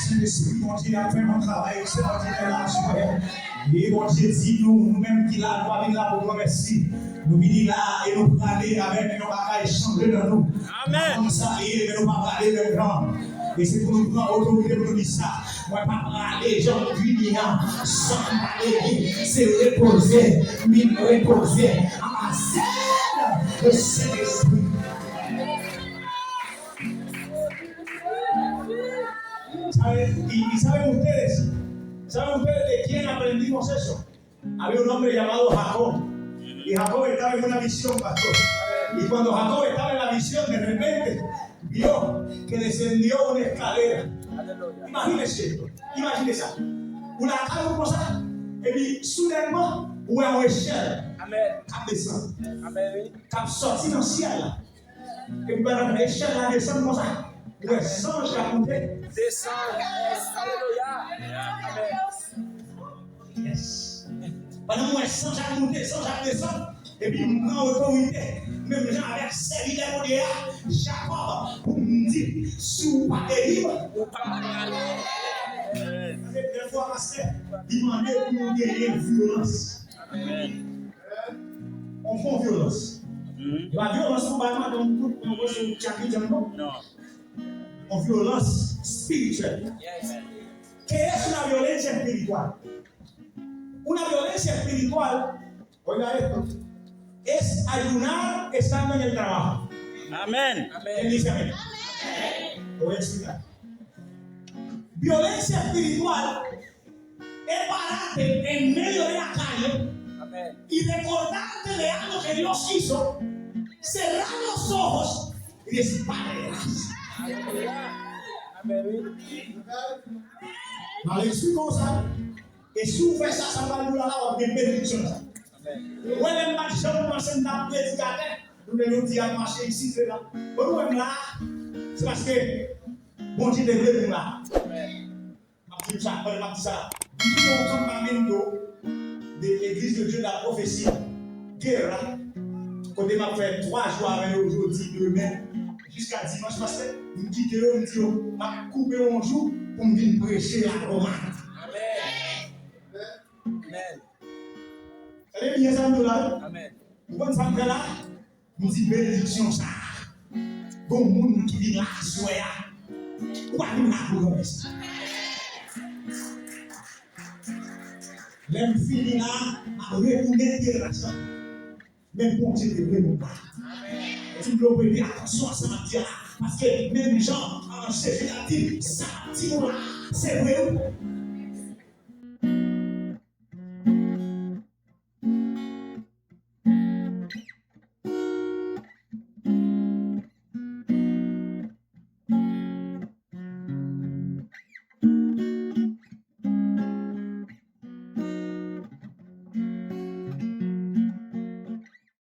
Saint-Esprit, mon Dieu, a fait mon travail extraordinaire là, et mon Dieu dit, nous-mêmes qui là, nous avons là pour remercier. Nous venons là et nous parler avec nos bagages échangés dans nous. Amen. Comme ça, mais nous ne pas parler de grand. Et c'est pour nous prendre autorité pour nous dire ça. Moi, pas parler, gens puissants, sans parler, c'est reposer, mine reposer, à la scène de Saint-Esprit. ¿Saben ustedes de quién aprendimos eso? Había un hombre llamado Jacob. Y Jacob estaba en una visión, pastor. Y cuando Jacob estaba en la visión, de repente vio que descendió una escalera. Imagínese esto. Imagínese ça. Una escalera comme ça. Et puis, soudainement, où est une échelle? Qui descend. Qui sortit dans le ciel. Et puis, l'échelle là descend comme ça. Ouais, sans monter. Descend. Alléluia. Yes. Pendant moi, sans monter, sans descendre. Et puis, nous avons autorité. Même les gens avec série de modèles. Jacob, pour nous dire, si vous pas libre, vous pas aller. Des fois, il demandait pour nous gagner violence. On fait violence. La violence, on va pas dans le chapitre, non? En violence spirituelle. ¿Qué es una violencia espiritual? Una violencia espiritual, oiga esto, es ayunar estando en el trabajo. Amén. ¿Quién dice amén? Lo voy a explicar. Violencia espiritual es pararte en medio de la calle y recordarte de algo que Dios hizo, cerrar los ojos y decir, Padre, gracias. Allez, suis comme ça. Et si vous faites ça, ça va nous avoir une bénédiction. Vous voyez, les marchés, vous pensez que nous avons des prédicateurs. Nous devons dire à marcher ici, c'est là. Vous voyez là, c'est parce que bon Dieu devrait nous là. Je dis ça, je dis ça. Nous sommes parmi de l'église de Dieu de la prophétie. Guerre là. Quand on m'a fait 3 jours avec aujourd'hui, demain. Jusqu'à dimanche, parce que nous quittons, nous disons, ma coupe un jour pour venir prêcher la romane. Amen. Allez, bien ça, nous là. Amen. Vous comprenez ça, là? Nous disons bénédiction, ça. Bon monde qui vient là, soya. Quoi, nous là, pour nous ça? L'aime fini là, à retourner terre ça. Même pour Dieu, devrait nous parler. Tu dois prêter attention à ce matin parce que même les gens en chef, il a dit, ça, c'est vrai.